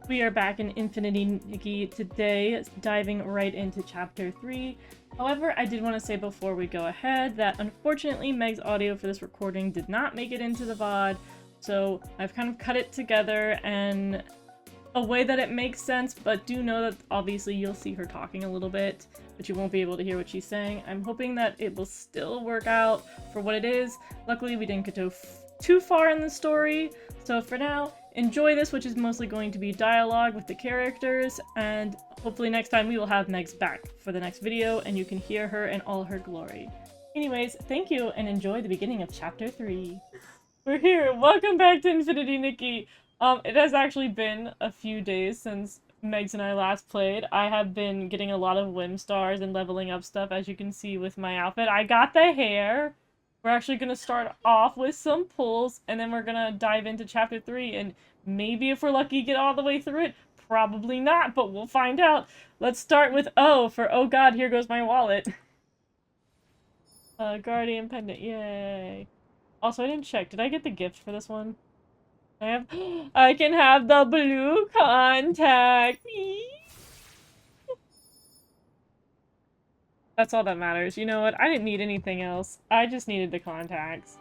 We are back in Infinity Nikki today, diving right into Chapter 3. However, I did want to say before we go ahead that unfortunately Meg's audio for this recording did not make it into the VOD, so I've kind of cut it together in a way that it makes sense, but do know that obviously you'll see her talking a little bit, but you won't be able to hear what she's saying. I'm hoping that it will still work out for what it is. Luckily, we didn't get too far in the story, so for now, enjoy this, which is mostly going to be dialogue with the characters, and hopefully next time we will have Megz back for the next video, and you can hear her in all her glory. Anyways, thank you, and enjoy the beginning of Chapter 3. We're here! Welcome back to Infinity Nikki! It has actually been a few days since Megz and I last played. I have been getting a lot of whim stars and leveling up stuff, as you can see with my outfit. I got the hair! We're actually gonna start off with some pulls, and then we're gonna dive into Chapter 3, and maybe if we're lucky get all the way through it. Probably not, but we'll find out. Let's start with O for oh god, here goes my wallet. Guardian pendant, yay. Also, I didn't check. Did I get the gift for this one? I can have the blue contact. That's all that matters. You know what? I didn't need anything else. I just needed the contacts.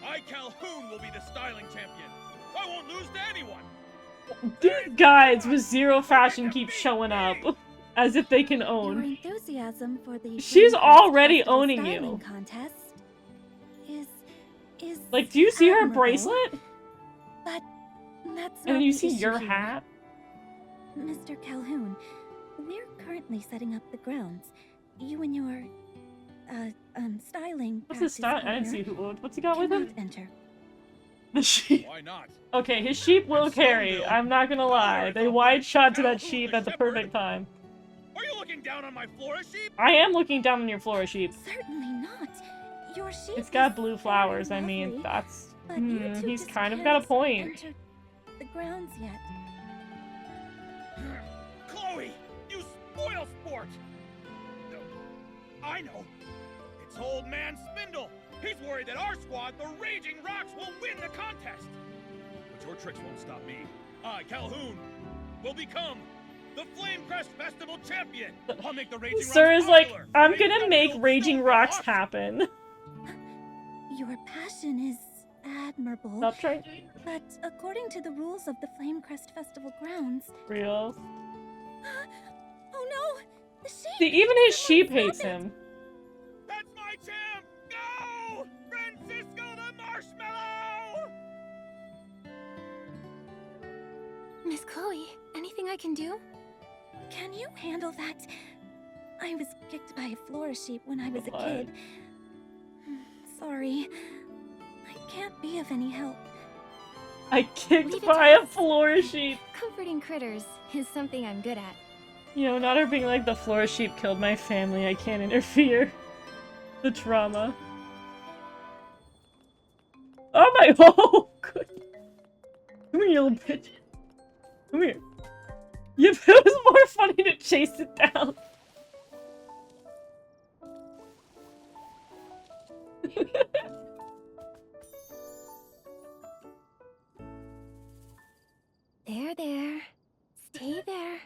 I, Calhoun, will be the styling champion. I won't lose to anyone. These guys with zero fashion keep showing up. As if they can own. Your enthusiasm for the She's already owning you. Contest is like, do you see her admirable, bracelet? But that's And then not you the see issue your here. hat? Mr. Calhoun, we're currently setting up the grounds. You and your styling What's his style? I didn't see what's he got with him? Enter. The sheep. Why not? Okay, his sheep will carry. I'm not gonna lie. They wide shot to that sheep at the perfect time. Are you looking down on my flora sheep? I am looking down on your flora sheep. Certainly not. Your sheep It's got is blue very flowers. I mean, lovely, that's... but you two he's just kind of got a can't point. enter the grounds yet. Chloe, you spoil sport! I know. It's old man Spindle. He's worried that our squad, the Raging Rocks, will win the contest. But your tricks won't stop me. I, Calhoun, will become the Flame Crest Festival champion. I'll make the Raging Sir Rocks is like, popular. I'm Make gonna the make world Raging so Rocks awesome. happen. Your passion is admirable, Stop trying. but according to the rules of the Flame Crest Festival grounds... Real. Oh no! The sheep! See, even his Someone sheep stop hates it! him. That's my champ! Go! Francisco the Marshmallow! Miss Chloe, anything I can do? Can you handle that? I was kicked by a flora sheep when I was a What? kid. Sorry. I can't be of any help. I kicked Leave it by to a us. floor sheep. Comforting critters is something I'm good at. You know, not her being like, the floor sheep killed my family, I can't interfere. The trauma. Oh my, oh, good. Come here, you little bitch. Come here. Yeah, but it was more funny to chase it down. There. Stay there.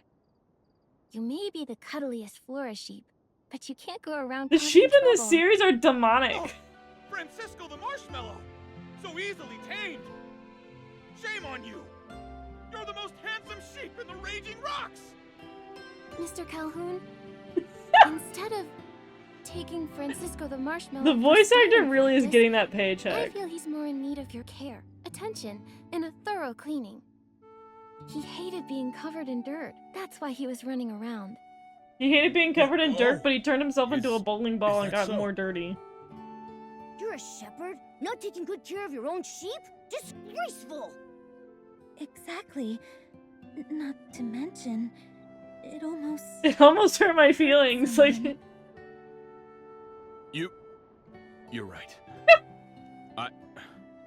You may be the cuddliest flora sheep, but you can't go around The causing sheep in this trouble. series are demonic. Oh, Francisco the Marshmallow! So easily tamed! Shame on you! You're the most handsome sheep in the Raging Rocks! Mr. Calhoun, instead of taking Francisco the Marshmallow... The for voice actor styling really is practice, getting that I paycheck. feel he's more in need of your care, attention, and a thorough cleaning. He hated being covered in dirt. That's why he was running around. He hated being covered in dirt, Oh. but he turned himself into a Is- bowling ball is and that got so? more dirty. You're a shepherd? Not taking good care of your own sheep? Disgraceful! Exactly. Not to mention, it almost... It almost hurt my feelings. Like, You're right.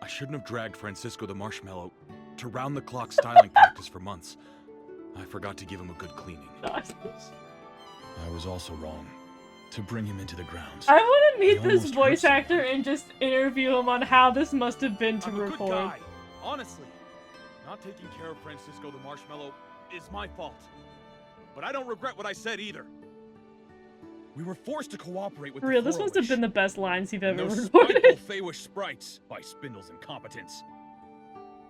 I shouldn't have dragged Francisco the Marshmallow to round-the-clock styling practice for months. I forgot to give him a good cleaning. I was also wrong to bring him into the grounds. I want to meet He this almost voice hurt actor and just interview him on how this must have been to I'm a good record. guy, honestly. Not taking care of Francisco the Marshmallow is my fault. But I don't regret what I said either. We were forced to cooperate with For real, the this must have Florish been the best lines you've and ever those recorded. spiteful Feywish sprites by Spindle's incompetence.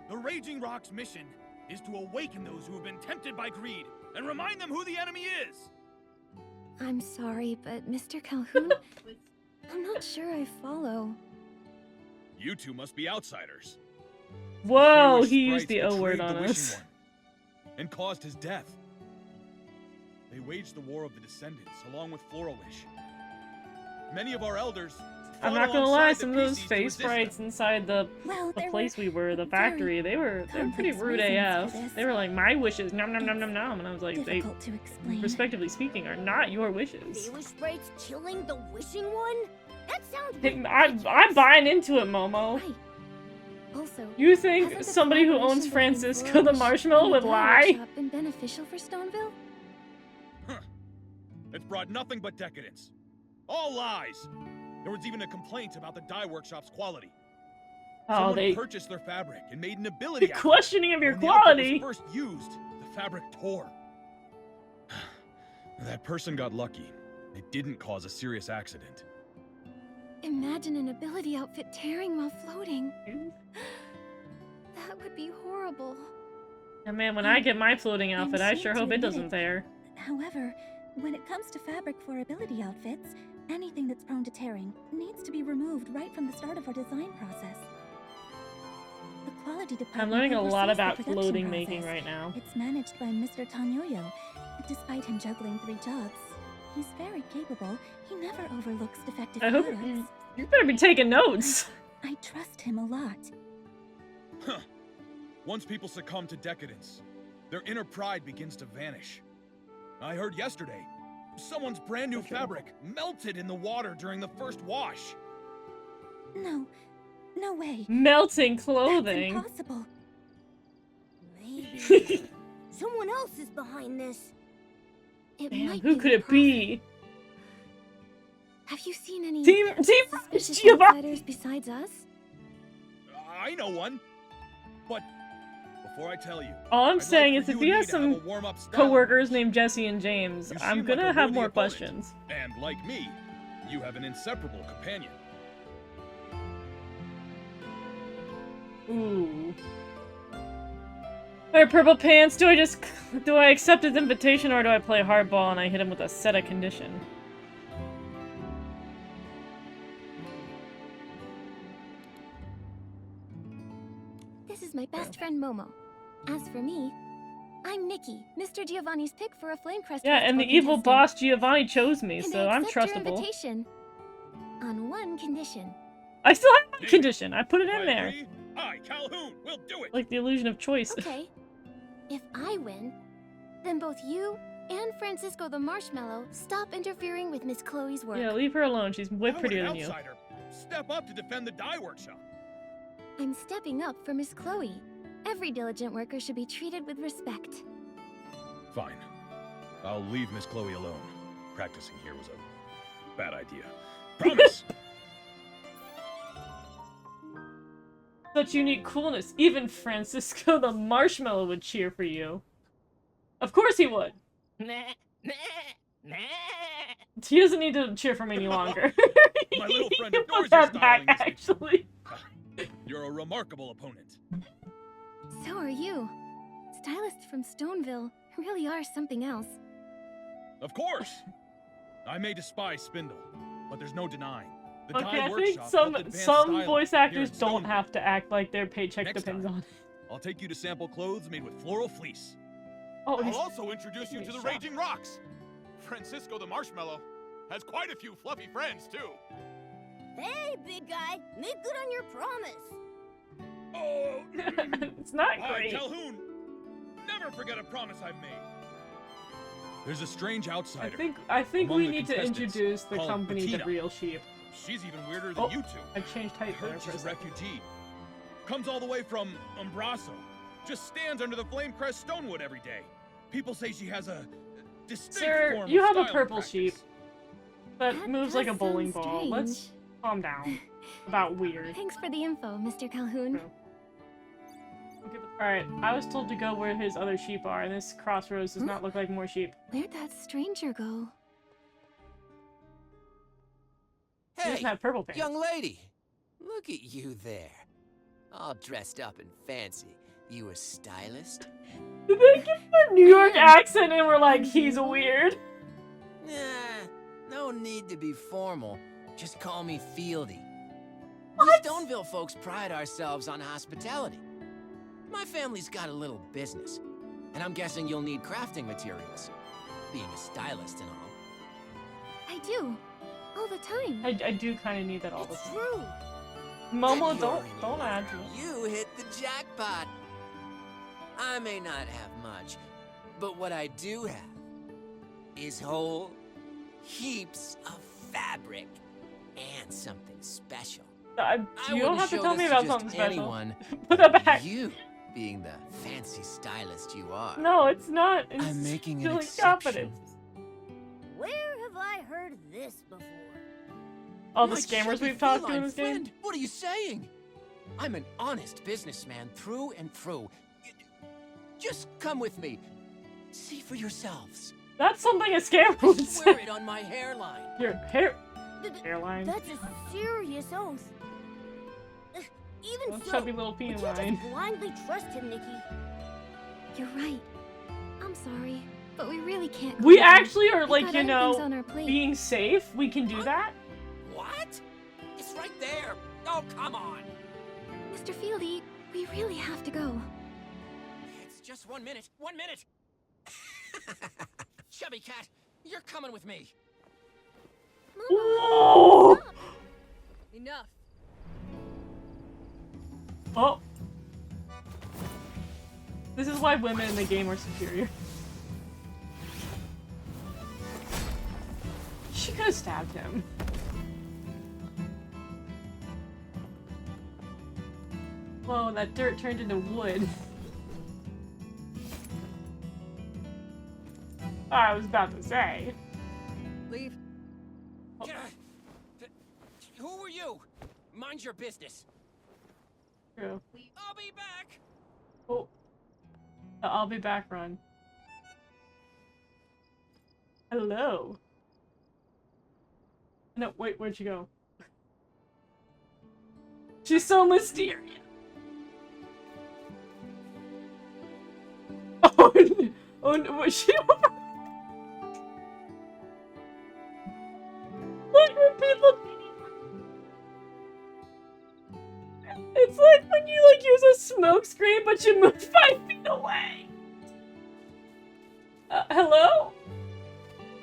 The Raging Rock's mission is to awaken those who have been tempted by greed and remind them who the enemy is. I'm sorry, but Mr. Calhoun, I'm not sure I follow. You two must be outsiders. Whoa, Feywish he used sprites the O betrayed word the on Wishing us. One and caused his death. They waged the War of the Descendants along with Florish. Many of our elders I'm fought not gonna lie, alongside some of the those Pisces to face resist sprites them. inside the Well, there place were we were, the very factory, they were pretty complex rude reasons for AF. this. They were like, my wishes, nom nom nom nom nom, and I was like, they, difficult to explain. respectively speaking, are not your wishes. Feywish sprites killing the Wishing One? That sounds I'm buying into it, Momo. Right. Also, You think hasn't the somebody who collaboration owns between Francisco the Florish Marshmallow and would the lie? workshop been beneficial for Stoneville? It's brought nothing but decadence. All lies. There was even a complaint about the dye workshop's quality. Oh, Someone they purchased their fabric and made an ability out of it. questioning of your When the outfit quality. was first used, the fabric tore. That person got lucky. It didn't cause a serious accident. Imagine an ability outfit tearing while floating. That would be horrible. And man, when I get my floating I'm outfit, I ashamed sure to hope it admit doesn't tear. However, when it comes to fabric for ability outfits, anything that's prone to tearing needs to be removed right from the start of our design process. The quality department I'm learning a lot oversees the about production floating making process. right now. It's managed by Mr. Tanyoyo. Despite him juggling 3 jobs, he's very capable. He never overlooks defective I hope products. you better be taking notes. I trust him a lot. Huh. Once people succumb to decadence, their inner pride begins to vanish. I heard yesterday, someone's brand new fabric melted in the water during the first wash. No way. Melting That's clothing. impossible. Maybe someone else is behind this. It Damn, might who be could the it be? Have you seen any Team suspicious Giovanni. outsiders besides us? I know one. But before I tell you, All I'm I'd saying like is for if you he and has me to have some a warm-up style co-workers contest. named Jesse and James, You I'm seem gonna like a have worthy more opponent. questions. And like me, you have an inseparable companion. Ooh. Alright, Purple Pants, do I accept his invitation or do I play hardball and I hit him with a set of condition? This is my best friend Momo. As for me, I'm Nikki, Mr. Giovanni's pick for a Flamecrest Yeah, and the Festival evil contestant. boss Giovanni chose me, And so I I'm accept your trustable. invitation on one condition. I still have my condition. I put it in I there. agree. I, Calhoun, will do it. Like the illusion of choice. Okay. If I win, then both you and Francisco the Marshmallow stop interfering with Miss Chloe's work. Yeah, leave her alone. She's way Why would prettier an than you. outsider step up to defend the dye workshop? I'm stepping up for Miss Chloe. Every diligent worker should be treated with respect. Fine. I'll leave Miss Chloe alone. Practicing here was a bad idea. Promise! Such unique coolness. Even Francisco the Marshmallow would cheer for you. Of course he would. He doesn't need to cheer for me any longer. My little friend He adores put your that back, styling, Miss actually. You're a remarkable opponent. So are you. Stylists from Stoneville really are something else. Of course! I may despise Spindle, but there's no denying. The Okay, dye I think workshop some helped advance some styling voice here actors in don't Stoneville. have to act like their paycheck Next depends time. on it. I'll take you to sample clothes made with floral fleece. Oh, I'll he's- also introduce you he's to the shocked. Raging Rocks. Francisco the Marshmallow has quite a few fluffy friends, too. Hey, big guy, make good on your promise. Oh, it's not hi, great. Calhoun. Never forget a promise I've made. There's a strange outsider. I think among we the need to contestants introduce the called company The BETA. Real Sheep. She's even weirder than Oh, you two. I changed I height there heard for a she's a second. refugee. Comes all the way from Umbraso. Just stands under the Flamecrest Stonewood every day. People say she has a distinct Sir, form you of have a styling purple practice. sheep that That moves like a does bowling sound ball. Let's strange. calm down about weird. Thanks for the info, Mr. Calhoun. Okay, but Alright, I was told to go where his other sheep are, and this crossroads does not look like more sheep. Where'd that stranger go? He doesn't Hey, have purple pants. young lady, look at you there. All dressed up and fancy. You a stylist? Did they give him a New York accent and we're like, he's weird? Nah, no need to be formal. Just call me Fieldy. We Stoneville folks pride ourselves on hospitality. My family's got a little business, and I'm guessing you'll need crafting materials, being a stylist and all. I do. All the time. I do kind of need that all the It's time. true. Momo, Then you're don't in add luck. to it. You hit the jackpot. I may not have much, but what I do have is whole heaps of fabric and something special. You don't have to tell me about something special. Anyone, Put that back. you being the fancy stylist you are. No, it's not. It's I'm making an feeling exception. confidence. Where have I heard this before? All the My scammers chubby we've talked to in feline this game. friend, what are you saying? I'm an honest businessman through and through. Just come with me. See for yourselves. That's something a scammer I would swear say. it on my hairline. Your hairline. That's a serious oath. Even Well, so, chubby little we peanut can't line. just blindly trust him, Nikki. You're right. I'm sorry, but we really can't. We go. actually are We've like, got you other things know, on our plate. being safe. We can do that. What? It's right there. Oh, come on. Mr. Fieldy, we really have to go. It's just 1 minute. 1 minute. Chubby cat, you're coming with me. Whoa! Enough. Oh. This is why women in the game are superior. She could have stabbed him. Whoa, that dirt turned into wood. I was about to say. Leave. Who are you? Mind your business. True. I'll be back. Oh. The I'll be back run. Hello. No, wait, where'd she go? She's so mysterious. Oh, oh no, was she over? Look, repeat the. It's like when you like use a smoke screen, but you move 5 feet away. Hello?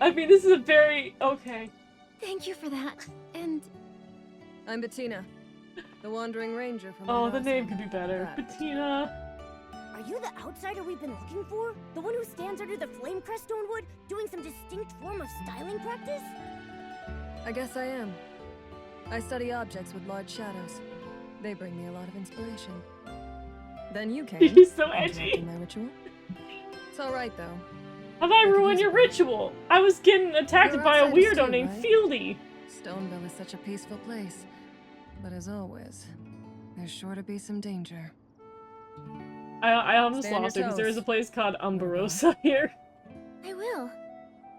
I mean, this is a very okay. Thank you for that. And I'm Bettina, the Wandering Ranger from Oh, the Noblestea. name could be better. That. Bettina. Are you the outsider we've been looking for? The one who stands under the flame crest stonewood, doing some distinct form of styling practice? I guess I am. I study objects with large shadows. They bring me a lot of inspiration. Then you came. He's so edgy. interrupting my ritual. It's all right though. Have I ruined your ritual? I was getting attacked You're by a outsiders weirdo too, named right? Fieldy. Stoneville is such a peaceful place, but as always, there's sure to be some danger. I almost Stay on lost it your because there is a toes. place called Umberosa here. I will.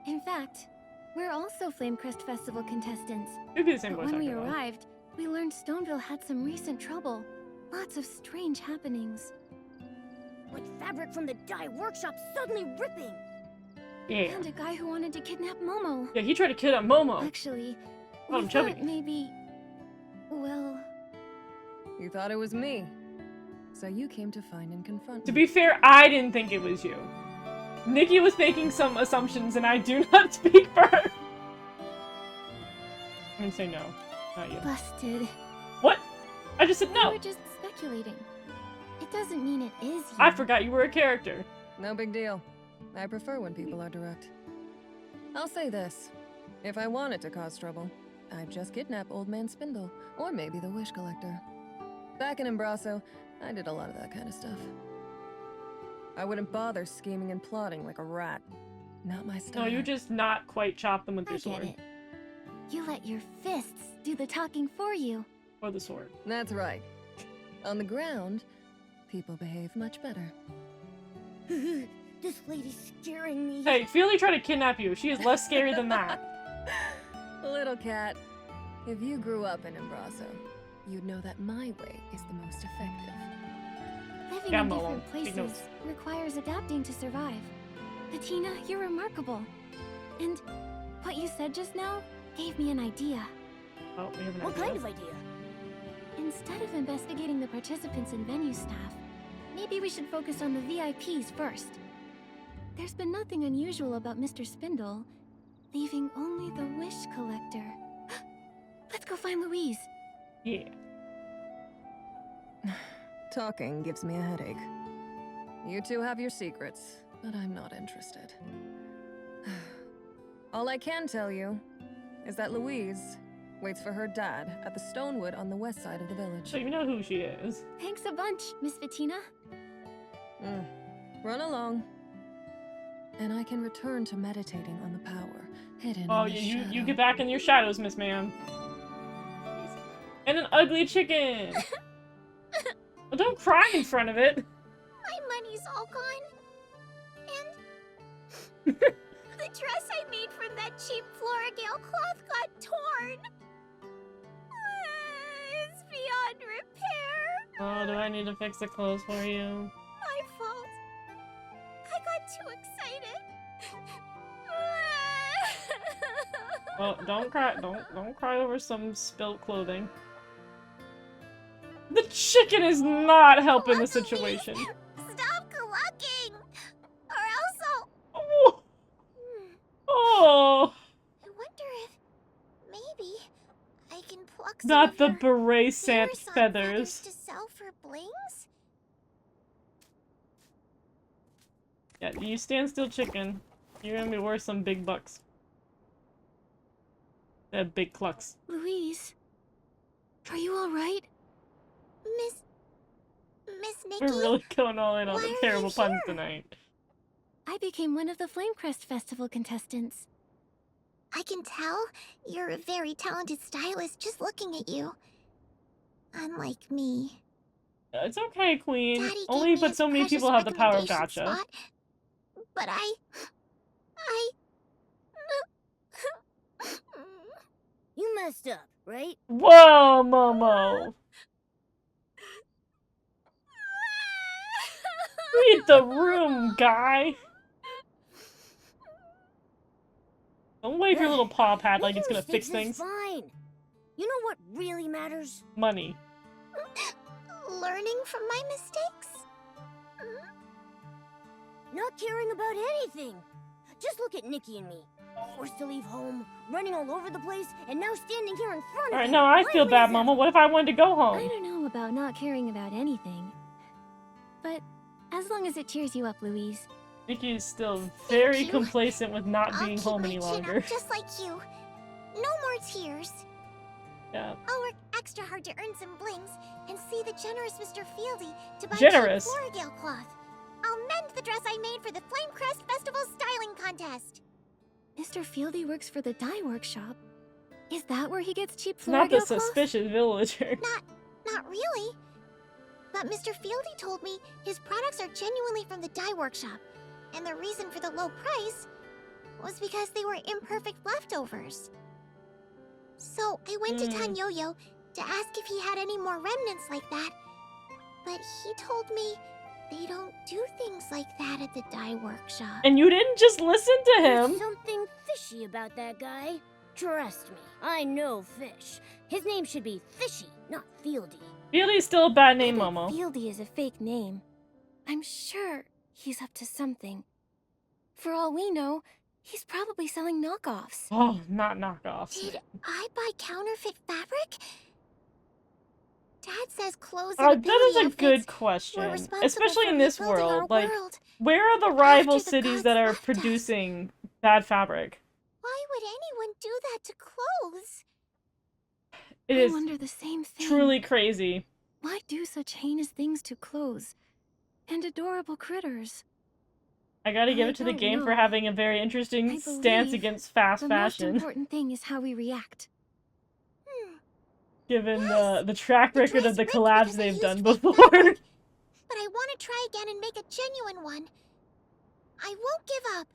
In fact, we're also Flamecrest Festival contestants. It'd be the same But voice when we actor, though. arrived, we learned Stoneville had some recent trouble. Lots of strange happenings. Like fabric from the dye workshop suddenly ripping. Yeah. And a guy who wanted to kidnap Momo. Yeah, he tried to kidnap Momo. Actually, Oh, we I'm chubby. thought maybe... Well, You thought it was me, so you came to find and confront To me. be fair, I didn't think it was you. Nikki was making some assumptions, and I do not speak for her. I'm gonna say no. Not you. busted. What? I just said We no. were just speculating. It doesn't mean it is you. I forgot you were a character. No big deal. I prefer when people are direct. I'll say this. If I wanted to cause trouble, I'd just kidnap Old Man Spindle, or maybe the Wish Collector. Back in Embraso, I did a lot of that kind of stuff. I wouldn't bother scheming and plotting like a rat. Not my style. No, you just not quite chop them with I your get sword. it. You let your fists do the talking for you. Or the sword. That's right. On the ground, people behave much better. This lady's scaring me. Hey, Fieldy tried to kidnap you. She is less scary than that. Little cat, if you grew up in Embrazo, you'd know that my way is the most effective. Living Yeah, in Mom, different take places notes. requires adapting to survive. Bettina, you're remarkable. And what you said just now gave me an idea. Oh, we have an What idea. kind of idea? Instead of investigating the participants and venue staff, maybe we should focus on the VIPs first. There's been nothing unusual about Mr. Spindle, leaving only the wish collector. Let's go find Louise. Yeah. Talking gives me a headache. You two have your secrets, but I'm not interested. All I can tell you is that Louise waits for her dad at the Stonewood on the west side of the village. So you know who she is. Thanks a bunch, Miss Bettina. Run along. And I can return to meditating on the power hidden Oh, in the you shadow. get back in your shadows, Miss Ma'am. And an ugly chicken. Well, don't cry in front of it. My money's all gone. And the dress I made from that cheap Floragale cloth got torn. It's beyond repair. Oh, do I need to fix the clothes for you? My fault. I got too excited. Well, don't cry. Don't cry over some spilt clothing. The chicken is not helping the situation. Stop clucking, or else I'll... Oh. Oh. I wonder if maybe I can pluck some Not of the your beret sant Beersan feathers. to sell for blings. Yeah, you stand still, chicken. You're gonna be worth some big bucks. Big clucks. Louise, are you all right? Miss Nikki? We're really going all in on Why the are you terrible puns here? tonight. I became one of the Flamecrest Festival contestants. I can tell you're a very talented stylist just looking at you. Unlike me. It's okay, Queen. Daddy gave Only me but his so many precious people have the power of recommendation gotcha. spot, but I... You messed up, right? Whoa, Momo! Read the room, guy! Don't wave your little paw pad like it's gonna fix things. Fine. You know what really matters? Money. Learning from my mistakes? Not caring about anything. Just look at Nikki and me. Forced to leave home, running all over the place, and now standing here in front of Alright, you. no, I feel Why bad, is that? Momo. What if I wanted to go I home? don't know about not caring about anything. But as long as it cheers you up, Louise. Nikki is still very you. complacent with not I'll being keep home my any chin longer. up just like you. No more tears. Yeah. I'll work extra hard to earn some blings and see the generous Mr. Fieldy to buy Generous? cheap Floragale cloth. I'll mend the dress I made for the Flamecrest Festival styling contest. Mr. Fieldy works for the dye workshop. Is that where he gets cheap Floragale Not the cloth? suspicious villager. Not really. But Mr. Fieldy told me his products are genuinely from the dye workshop, and the reason for the low price was because they were imperfect leftovers. So I went to Tanyoyo to ask if he had any more remnants like that, but he told me they don't do things like that at the dye workshop. And you didn't just listen to There's him. something fishy about that guy. Trust me, I know fish. His name should be Fishy, not Fieldy. Fieldy's still a bad name, I bet Momo. Fieldy is a fake name. I'm sure he's up to something. For all we know, he's probably selling knockoffs. Oh, not knockoffs. Did I buy counterfeit fabric? Dad says clothes and That ability is a outfits good were question. responsible Especially for in this rebuilding our world. Like, world. where are the rival After the cities gods that are left us. producing bad fabric? Why would anyone do that to clothes? It I is wonder the same thing. truly crazy. Why do such heinous things to clothes? And adorable critters. I gotta give I it to the don't game for know. having a very interesting I stance believe against fast The most fashion, important thing is how we react. given Yes, the track the record dress of the ripped collabs because I they've used done fake before. fabric. but I want to try again and make a genuine one. I won't give up.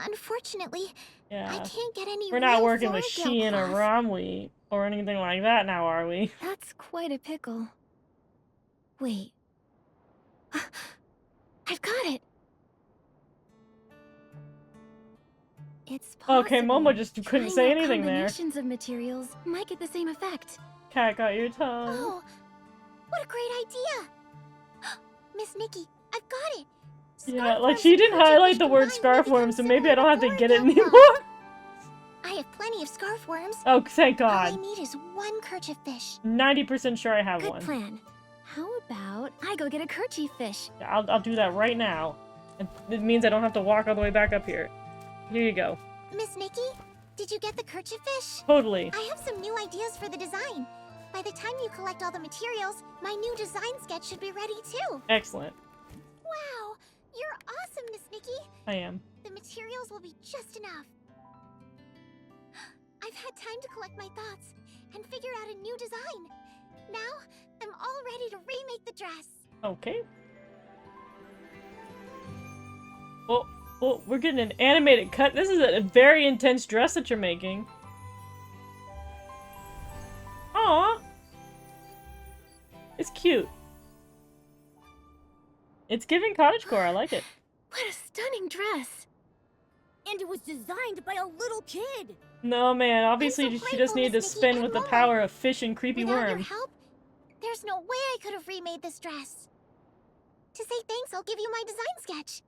Unfortunately, I Yeah. can't get any We're not real working with Floragale Shein or cloth. Romwe or anything like that now, are we? That's quite a pickle. Wait. I've got it! It's possible. Okay, Momo just couldn't say Trying out anything there. combinations of materials might get the same effect. Cat got your tongue. Oh, what a great idea! Miss Nikki, I've got it! Yeah, Scarf like worms she and didn't kerchief highlight the word combined scarf will worm, become so maybe I don't have to similar get it Floragale anymore. cloth. I have plenty of scarf worms. Oh, thank All I God. need is one kerchief fish. 90% sure I have Good one. plan. How about I go get a kerchief fish? Yeah, I'll do that right now. It means I don't have to walk all the way back up here. Here you go. Miss Nikki, did you get the kerchief fish? Totally. I have some new ideas for the design. By the time you collect all the materials, my new design sketch should be ready too. Excellent. Wow, you're awesome, Miss Nikki. I am. The materials will be just enough. I've had time to collect my thoughts and figure out a new design. Now, I'm all ready to remake the dress. Okay. Oh, we're getting an animated cut. This is a very intense dress that you're making. Aww. It's cute. It's giving cottagecore. I like it. What a stunning dress! And it was designed by a little kid. No, man. Obviously, I'm so she just grateful, needed to Miss Nikki spin and with the Momo. power of fish and creepy Without your worm. help, there's no way I could have remade this dress. To say thanks, I'll give you my design sketch.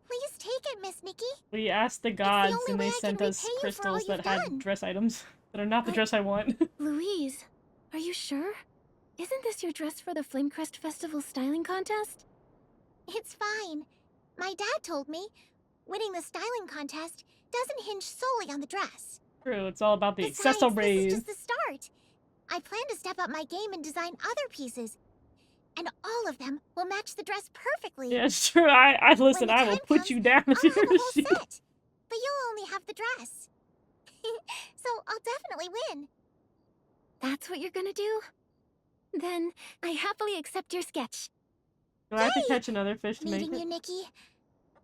Please take it, Miss Nikki. We asked the gods, only and way they I sent can us repay you for crystals all that you've had done. dress items that are not the But- dress I want. Louise, are you sure? Isn't this your dress for the Flamecrest Festival styling contest? It's fine. My dad told me winning the styling contest doesn't hinge solely on the dress. True, it's all about the Besides, this accessories. is just the start. I plan to step up my game and design other pieces. And all of them will match the dress perfectly. Yeah, it's true. I listen. the I will time put comes, you down I'll as have your a whole machine. set. But you'll only have the dress. So I'll definitely win. That's what you're gonna do? Then I happily accept your sketch. Do I have to Yay! catch another fish to make Meeting you, it? Nikki.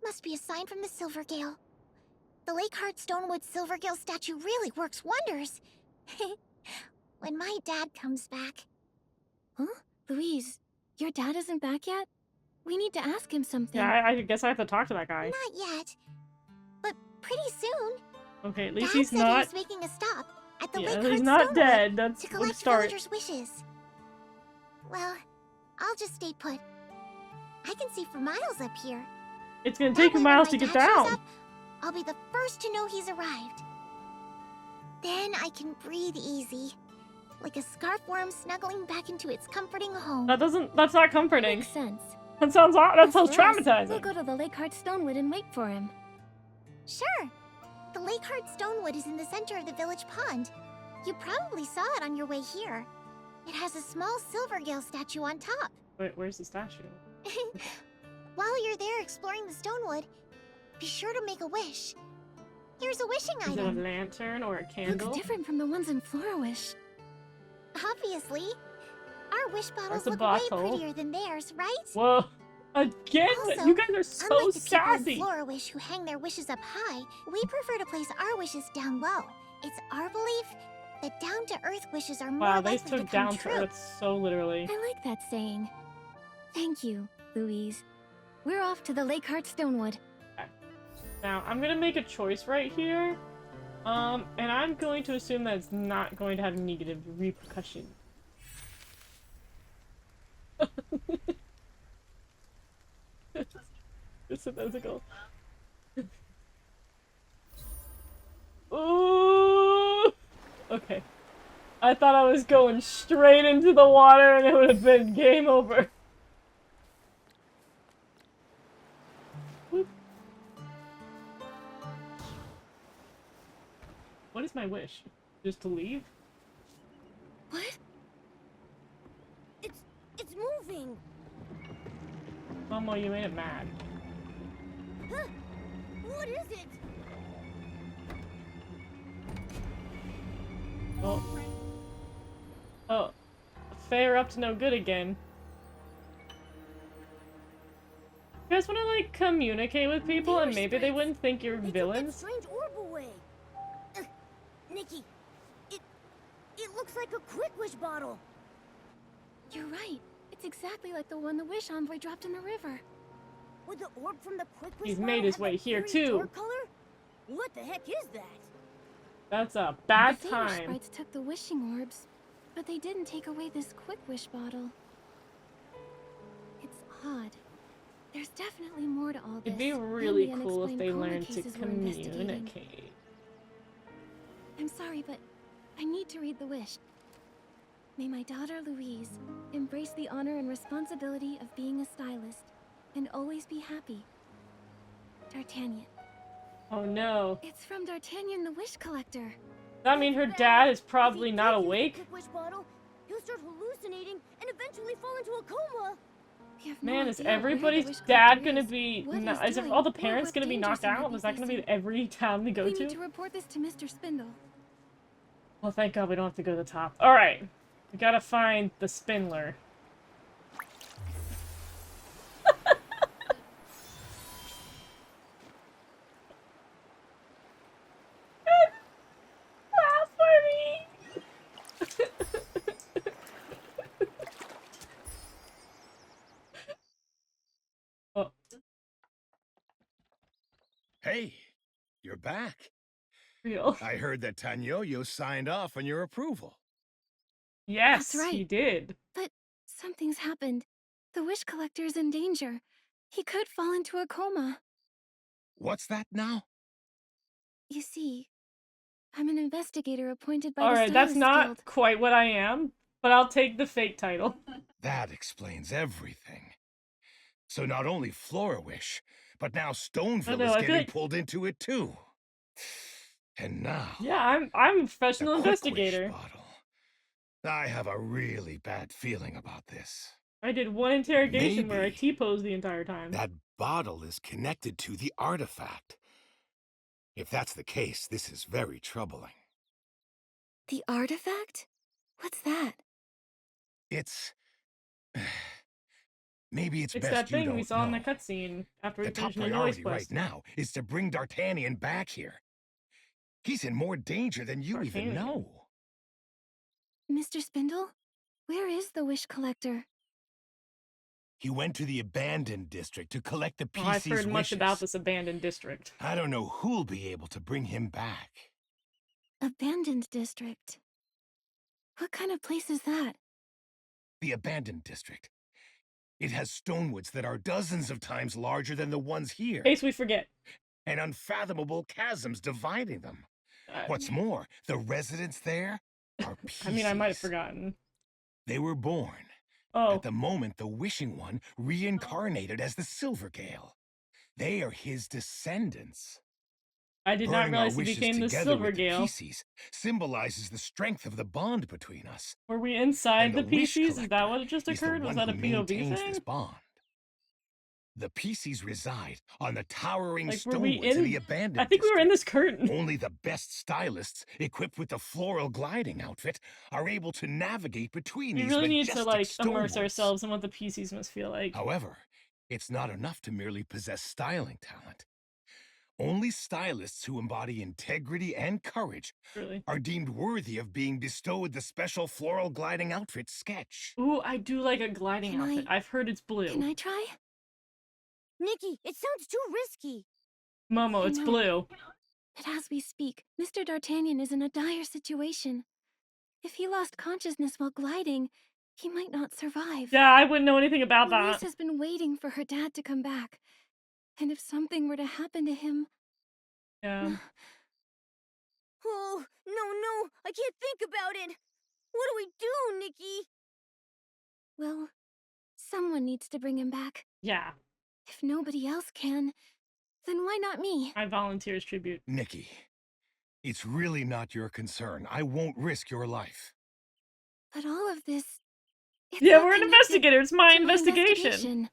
Must be a sign from the Silvergale. The Lakeheart Stonewood Silvergale statue really works wonders. When my dad comes back. Huh? Louise, your dad isn't back yet? We need to ask him something. Yeah, I guess I have to talk to that guy. Not yet. But pretty soon. Okay, at least Dad he's said not. he was making a stop at the Yeah, Lakeheart he's not Stonewood dead. That's to a good collect start. villagers' wishes. Well, I'll just stay put. I can see for miles up here. It's gonna That take you way when miles my to get dad shows down. up, I'll be the first to know he's arrived. Then I can breathe easy, like a scarf worm snuggling back into its comforting home. That's not comforting. Makes sense. That sounds As for us, traumatizing. We'll go to the Lakeheart Stonewood and wait for him. Sure. The Lakeheart Stonewood is in the center of the village pond. You probably saw it on your way here. It has a small Silvergale statue on top. Wait, where's the statue? While you're there exploring the Stonewood, be sure to make a wish. Here's a wishing Is it a item. lantern or a candle? Looks different from the ones in Florawish. Obviously. Our wish bottles That's a look way bottle. prettier than theirs, right? Whoa. Again? Also, You guys are so Unlike the people sassy. in Florawish who hang their wishes up high, we prefer to place our wishes down low. It's our belief that down-to-earth wishes are more Wow, they likely to took come down to true. earth so literally. I like that saying. Thank you, Louise. We're off to the Lakeheart Stonewood. Now, I'm gonna make a choice right here. And I'm going to assume that it's not going to have negative repercussions. It's a musical. Ooh! Okay. I thought I was going straight into the water and it would have been game over. Whoop. What is my wish? Just to leave? What? It's moving. Momo, you made it mad. Huh? What is it? Oh. Oh. Fair up to no good again. guys want to like communicate with people and maybe they sprites. wouldn't think you're They took that villains? strange orb away. Nikki, it looks like a Quick Wish bottle. You're right. It's exactly like the one the Wish Envoy dropped in the river. Would the orb from the Quick Wish He's bottle made his have way that here, eerie too. dark color? What the heck is that? That's a bad The Favor time. Sprites took the wishing orbs, but they didn't take away this Quick Wish bottle. It's odd. There's definitely more to all this. It'd be than really the cool if unexplained they coma learned to cases we're investigating. communicate. I'm sorry, but I need to read the wish. May my daughter Louise embrace the honor and responsibility of being a stylist and always be happy. D'Artagnan. Oh no. It's from D'Artagnan the Wish Collector. Does that mean her Bad. dad is If probably he not did use the awake? Quick Wish bottle, he'll start hallucinating and eventually fall into a coma. We have no Man, is idea where the everybody's Wish dad Collector gonna is, be... what No, he's is doing, all the or parents what gonna be dangers knocked he might out? be Is that gonna be facing. every town we go We to? need to report this to Mr. Spindle. Well, thank God we don't have to go to the top. Alright. We gotta find the Spindler. Laugh for me! Oh, Hey, you're back. real. I heard that Tanyoyo signed off on your approval. Yes, right. he did. But something's happened. The Wish Collector is in danger. He could fall into a coma. What's that now? You see, I'm an investigator appointed by the Alright, that's Stylist not Guild. quite what I am, but I'll take the fake title. That explains everything. So not only Flora Wish, but now Stoneville know, is I feel getting like- pulled into it too. And now, Yeah, I'm a professional the Quick Wish investigator. bottle. I have a really bad feeling about this. I did one interrogation where I Maybe T-posed the entire time. That bottle is connected to the artifact. If that's the case, this is very troubling. The artifact? What's that? It's... Maybe it's It's best that you thing don't we saw in the know. cutscene after we The top finished the noise priority quest. right now is to bring D'Artagnan back here. He's in more danger than you even D'Artagnan. know. Mr. Spindle? Where is the Wish Collector? He went to the abandoned district to collect the PC's Well, I've heard much wishes. about this abandoned district. I don't know who'll be able to bring him back. Abandoned District. What kind of place is that? The abandoned district. It has stonewoods that are dozens of times larger than the ones here, In case we forget. and unfathomable chasms dividing them. What's more, the residents there are PCs. I mean, I might have forgotten. They were born Oh, at the moment the Wishing One reincarnated as the Silvergale. They are his descendants. I did not Burning our realize he wishes became the together with the Silvergale. PCs symbolizes the strength of the bond between us. Were we inside And the the Wish PCs? Is that Collector what just is the occurred? Was one that a who POV maintains thing? this bond. The PCs reside on the towering Like, were we stonewoods in the in... abandoned I think we were in district. this curtain. Only the best stylists, equipped with the floral gliding outfit, are able to navigate between We these really need majestic to, like, immerse stonewoods. ourselves in what the PCs must feel like. However, it's not enough to merely possess styling talent. Only stylists who embody integrity and courage Really. are deemed worthy of being bestowed the special floral gliding outfit sketch. Ooh, I do like a gliding Can outfit. I've heard it's blue. Can I try? Nikki, it sounds too risky. Momo, I it's know. blue. But as we speak, Mr. D'Artagnan is in a dire situation. If he lost consciousness while gliding, he might not survive. Yeah, I wouldn't know anything about Louise that. has been waiting for her dad to come back. And if something were to happen to him... Yeah. Oh, no, I can't think about it. What do we do, Nikki? Well, someone needs to bring him back. Yeah. If nobody else can, then why not me? I volunteer as tribute. Nikki, it's really not your concern. I won't risk your life. But all of this... it's Yeah, all we're an connected investigator. It's my to investigation.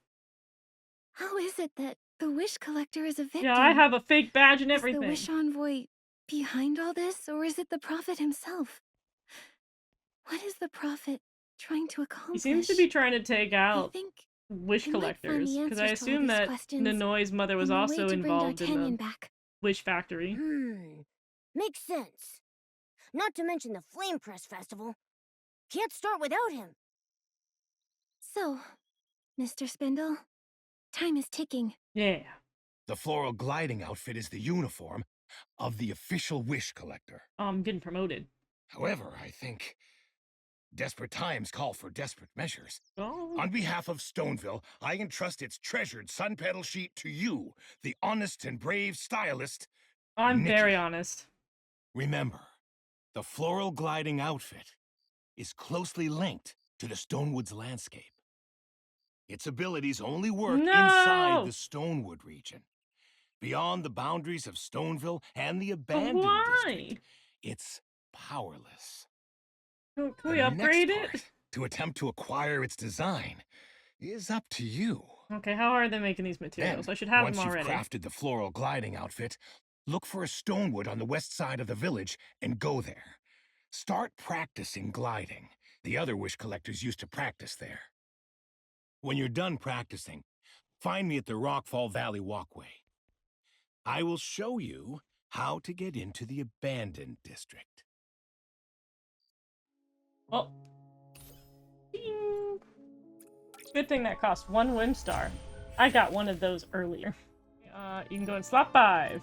How is it that the Wish Collector is a victim? Yeah, I have a fake badge and Is everything. the Wish Envoy behind all this, or is it the Prophet himself? What is the Prophet trying to He accomplish? seems to be trying to take I out think wish I might find the collectors, because I answers to all assume these that questions Nanoi's mother was in the way also to bring involved in D'Artagnan the back. wish factory. Makes sense. Not to mention the Flame Crest Festival. Can't start without him. So, Mr. Spindle, time is ticking. Yeah. The floral gliding outfit is the uniform of the official wish collector. I'm getting promoted. However, I think desperate times call for desperate measures. Oh. On behalf of Stoneville, I entrust its treasured sun petal sheet to you, the honest and brave stylist. I'm Nikki. very honest. Remember, the floral gliding outfit is closely linked to the Stonewood's landscape. Its abilities only work inside the Stonewood region. Beyond the boundaries of Stoneville and the abandoned district, it's powerless. Can we upgrade next it? part, to attempt to acquire its design, is up to you. Okay, how are they making these materials? Then, I should have once them already. you've crafted the floral gliding outfit, look for a stonewood on the west side of the village and go there. Start practicing gliding. The other wish collectors used to practice there. When you're done practicing, find me at the Rockfall Valley Walkway. I will show you how to get into the abandoned district. Oh. Ding. Good thing that cost 1 win star. I got one of those earlier. You can go and slot 5.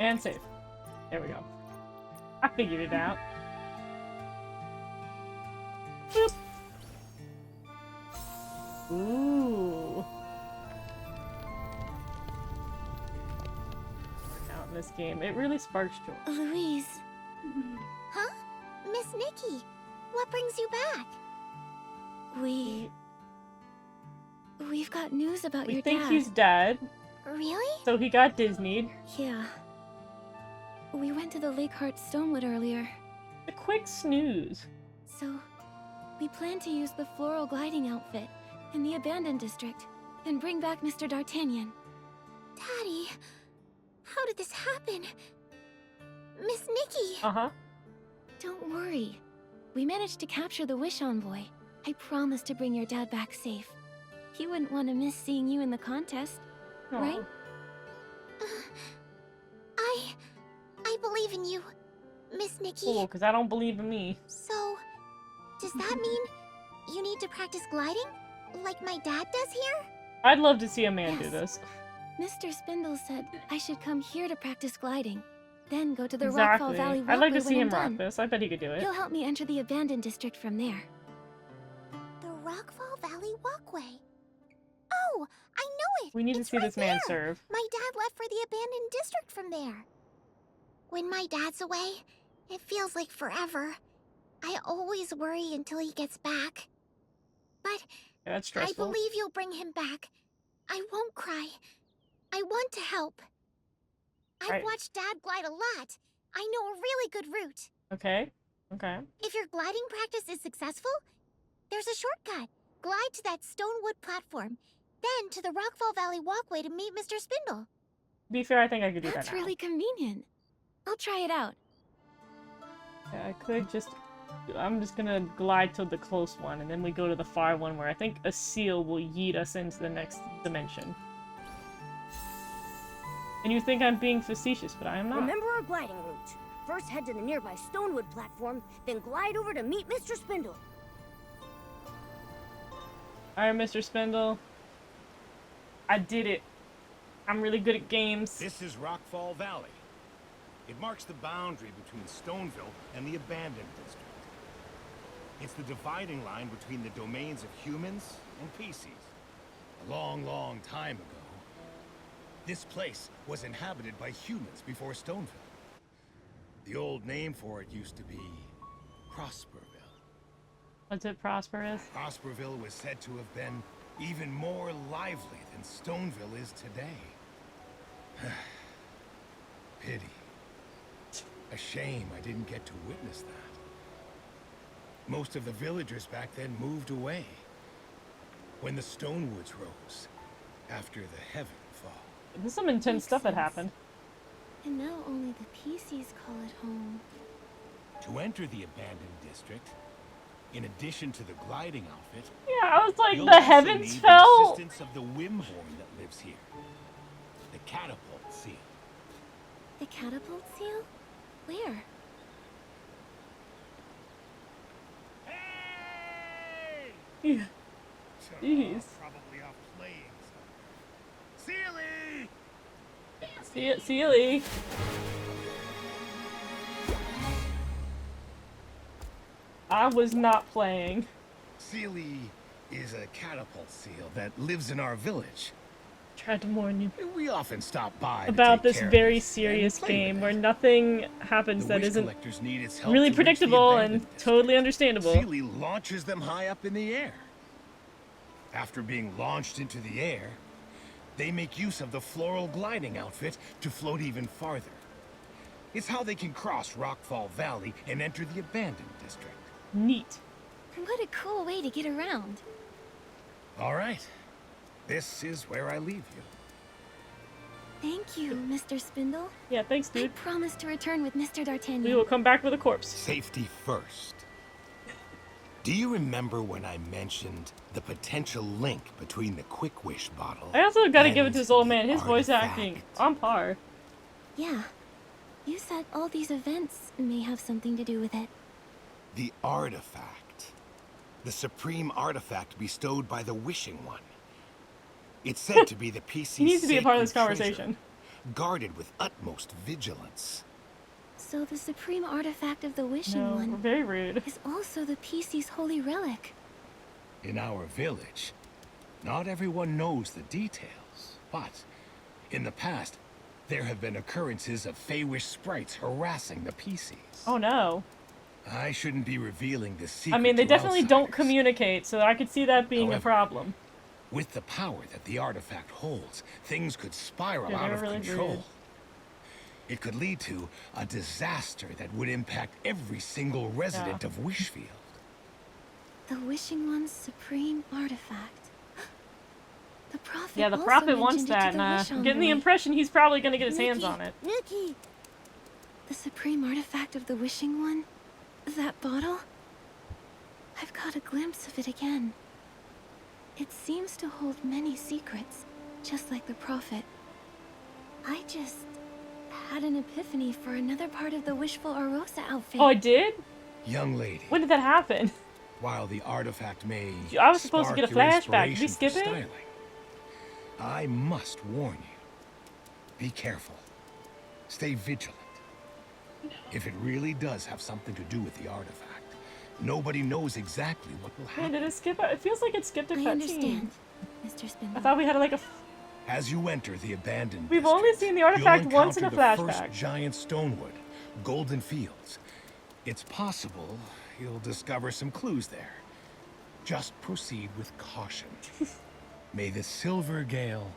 And save. There we go. I figured it out. Boop. Ooh. Out in this game, it really sparks joy. Louise. Huh? Miss Nikki, what brings you back? We've got news about We your think dad. he's dead, Really? so he got Disneyed. Yeah. We went to the Lakeheart Stonewood earlier. A quick snooze. So, we plan to use the floral gliding outfit in the abandoned district and bring back Mr. D'Artagnan. Daddy, how did this happen? Miss Nikki! Uh-huh. Don't worry. We managed to capture the Wish Envoy. I promise to bring your dad back safe. He wouldn't want to miss seeing you in the contest, right? I believe in you, Miss Nikki. Cool, because I don't believe in me. So, does that mean you need to practice gliding? Like my dad does here? I'd love to see a man do Yes. this. Mr. Spindle said I should come here to practice gliding, then go to the Exactly. Rockfall Valley Walkway I'd like to see when him I'm rock done. this. I bet he could do it. He'll help me enter the abandoned district from there. The Rockfall Valley Walkway. Oh, I know it! We need to It's see right this man there. serve. My dad left for the abandoned district from there. When my dad's away, it feels like forever. I always worry until he gets back. But Yeah, that's I stressful. believe you'll bring him back. I won't cry. I want to help. I've Right. watched Dad glide a lot. I know a really good route. Okay. Okay. If your gliding practice is successful, there's a shortcut. Glide to that stonewood platform, then to the Rockfall Valley Walkway to meet Mr. Spindle. To be fair, I think I could do That's that now. really convenient. I'll try it out. Yeah, I could just... I'm just gonna glide to the close one, and then we go to the far one where I think a seal will yeet us into the next dimension. And you think I'm being facetious, but I am not. Remember our gliding route. First head to the nearby Stonewood platform, then glide over to meet Mr. Spindle. Alright, Mr. Spindle. I did it. I'm really good at games. This is Rockfall Valley. It marks the boundary between Stoneville and the abandoned district. It's the dividing line between the domains of humans and PCs. A long, long time ago, this place was inhabited by humans before Stoneville. The old name for it used to be Prosperville. What's it, prosperous? Prosperville was said to have been even more lively than Stoneville is today. Pity. A shame I didn't get to witness that. Most of the villagers back then moved away when the Stonewoods rose after the Heaven Fall. There's some intense Makes stuff that sense. happened. And now only the PCs call it home. To enter the abandoned district, In addition to the gliding outfit, Yeah, I was like, you'll the also heavens need fell. the assistance of the Wimborn that lives here. The catapult seal. The catapult seal? Where? Hey! Yeah. Jeez. Probably off playing. Sealy! Sealy. I was not playing. Sealy is a catapult seal that lives in our village. Tried to warn you We often stop by to about take this care of very it serious and play game with where it. nothing happens The that wish isn't collectors need its help really to reach the predictable and abandoned district. totally understandable. Sealy launches them high up in the air. After being launched into the air, they make use of the floral gliding outfit to float even farther. It's how they can cross Rockfall Valley and enter the abandoned district. Neat. What a cool way to get around. All right. This is where I leave you. Thank you, Mr. Spindle. Yeah, thanks, I dude. promise to return with Mr. D'Artagnan. We will come back with a corpse. Safety first. Do you remember when I mentioned the potential link between the Quick Wish bottle? I also gotta give it and to this old man. the His voice artifact? acting on par. Yeah. You said all these events may have something to do with it. The artifact. The supreme artifact bestowed by the Wishing One. It's said to be the PC's He needs to be a part of this sacred conversation. treasure, guarded with utmost vigilance. So the supreme artifact of the Wishing No, we're One very rude. is also the PC's holy relic. In our village, not everyone knows the details, but in the past, there have been occurrences of Feywish sprites harassing the PCs. Oh no. I shouldn't be revealing this secret I mean, they to definitely don't outsiders. communicate, so I could see that being a However, problem. With the power that the artifact holds, things could spiral Yeah, out they're of really control. weird. It could lead to a disaster that would impact every single resident of Wishfield. The Wishing One's supreme artifact. The Prophet Yeah, the also Prophet wants mentioned it to that, the and Wish I'm getting the Envoy. impression he's probably gonna get his hands Nikki, on it. Nikki! The supreme artifact of the Wishing One? That bottle? I've caught a glimpse of it again. It seems to hold many secrets, just like the Prophet. I just had an epiphany for another part of the Wishful Arosa outfit. Oh, I did? Young lady, When did that happen? while the artifact may I was supposed to get a spark your flashback. Did we inspiration skip for it? styling, I must warn you. Be careful. Stay vigilant. If it really does have something to do with the artifact, nobody knows exactly what will Man, happen. did it skip? It feels like it skipped a I cutscene. understand, Mr. Spindle. I thought we had like a. As you enter the abandoned We've only district, seen the artifact you'll once in a encounter the flashback. first giant stonewood, Golden Fields. It's possible you'll discover some clues there. Just proceed with caution. May the Silver Gale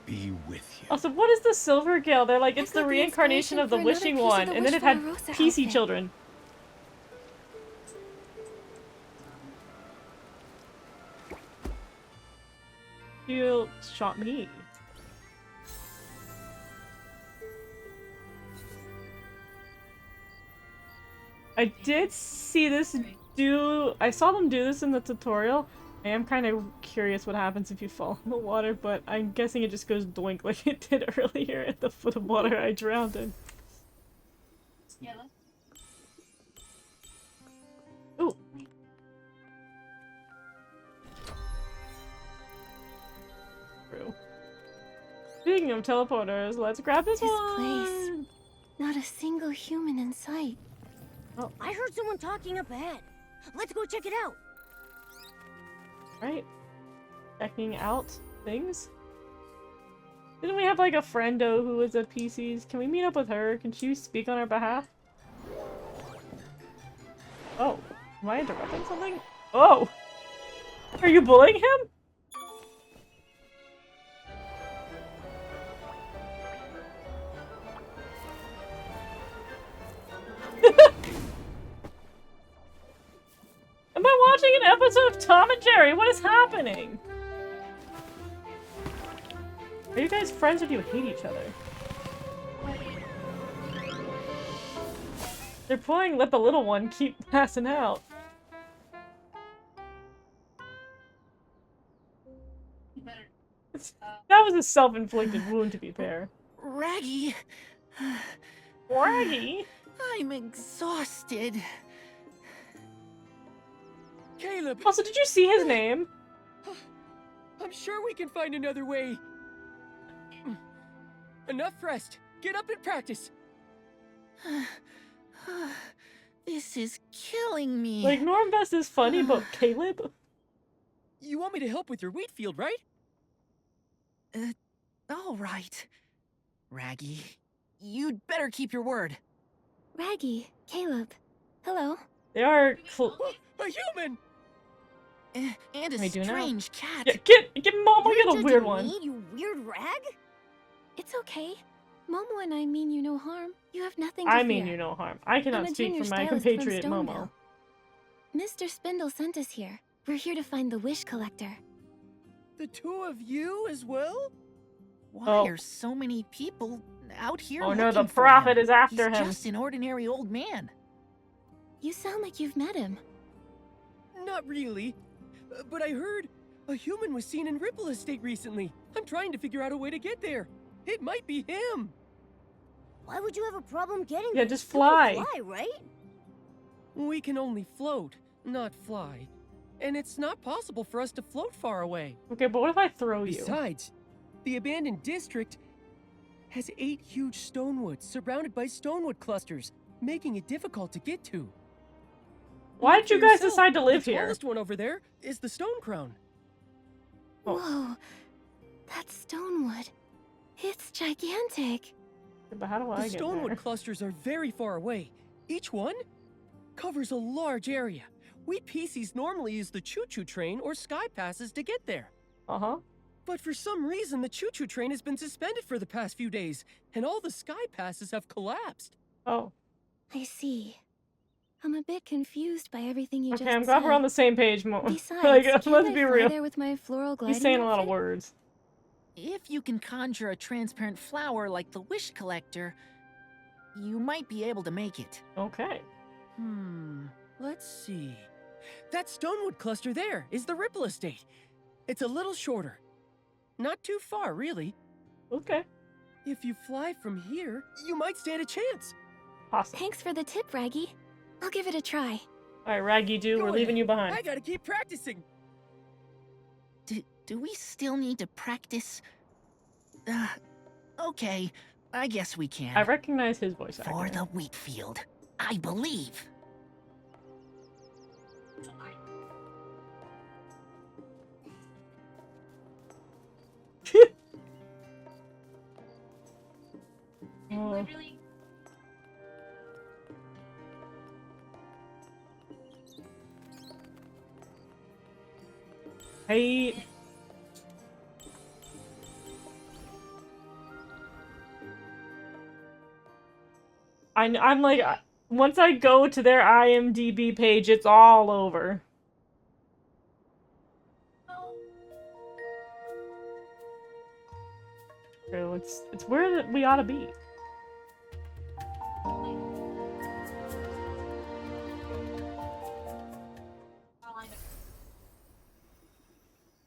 be with you. Also, what is the Silver Gale? They're like, it's I the got the reincarnation of the inspiration Wishing for another piece of One, the and then it had Wishful Arosa PC outfit. children. You shot me. I did see this I saw them do this in the tutorial. I am kind of curious what happens if you fall in the water, but I'm guessing it just goes doink like it did earlier at the foot of water I drowned in. Ooh. True. Speaking of teleporters, let's grab this one! place. Not a single human in sight. I heard someone talking up ahead. Let's go check it out. Right. Checking out things. Didn't we have like a friendo who was at PCs? Can we meet up with her? Can she speak on our behalf? Oh. Am I interrupting something? Oh! Are you bullying him? Am I watching an episode of Tom and Jerry? What is happening? Are you guys friends or do you hate each other? They're pulling let the little one keep passing out. That was a self-inflicted wound, to be fair. Raggy. Raggy? I'm exhausted. Caleb! Also, did you see his name? I'm sure we can find another way. Enough rest. Get up and practice. This is killing me. Like, Normbest is funny, but Caleb? You want me to help with your wheat field, right? All right. Raggy, you'd better keep your word. Raggy, Caleb, hello. They are A human! And a I do now. strange cat. Yeah, get Momo, You're get a judging weird one. me, you weird rag? It's okay. Momo and I mean you no harm. You have nothing to fear. I mean you no harm. I I'm cannot a speak junior for my stylist compatriot from Momo. Stoneville. Mr. Spindle sent us here. We're here to find the wish collector. The two of you as well? Why are so many people out here Oh no, the looking for prophet him? is after He's him. just an ordinary old man. You sound like you've met him. Not really. But I heard a human was seen in Ripple Estate recently. I'm trying to figure out a way to get there. It might be him. Why would you have a problem getting Yeah, there? just You can fly. fly, right? We can only float, not fly. And it's not possible for us to float far away. Okay, but what if I throw you? Besides, the abandoned district has 8 huge stonewoods surrounded by stonewood clusters, making it difficult to get to. Why Look did you for guys yourself. decide to live The here? tallest one over there is the stone crown. Oh. Whoa, that's Stonewood. It's gigantic. But how do I The get stonewood there? clusters are very far away. Each one covers a large area. We PCs normally use the choo-choo train or sky passes to get there. Uh-huh. But for some reason, the choo-choo train has been suspended for the past few days, and all the sky passes have collapsed. Oh. I see. I'm a bit confused by everything you just Okay, said. I'm glad we're on the same page, Mo. Besides, like, can't let's I be fly real. there with my floral gliding He's saying a lot of outfit? words. If you can conjure a transparent flower like the wish collector, you might be able to make it. Okay. Let's see. That stonewood cluster there is the Ripple Estate. It's a little shorter. Not too far, really. Okay. If you fly from here, you might stand a chance. Awesome. Thanks for the tip, Raggy. I'll give it a try. Alright, Raggy Doo, we're Go leaving ahead. you behind. I gotta keep practicing. Do we still need to practice? Okay, I guess we can. I recognize his voice actor. For the wheat field, I believe. Oh. Hey. I'm like, once I go to their IMDb page, it's all over. So it's where we ought to be.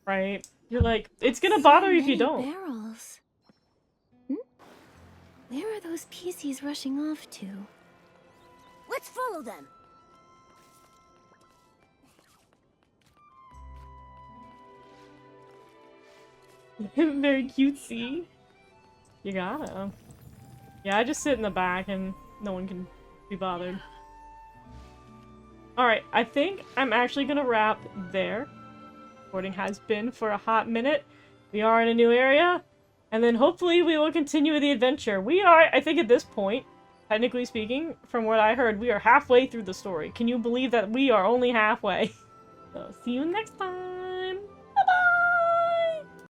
Right? You're like, it's gonna bother you if you don't. Barrels. Where are those PCs rushing off to? Let's follow them. Very cutesy. You gotta. Yeah, I just sit in the back and no one can be bothered. Alright, I think I'm actually gonna wrap there. Recording has been for a hot minute. We are in a new area. And then hopefully we will continue the adventure. We are, I think at this point, technically speaking, from what I heard, we are halfway through the story. Can you believe that we are only halfway? So, see you next time!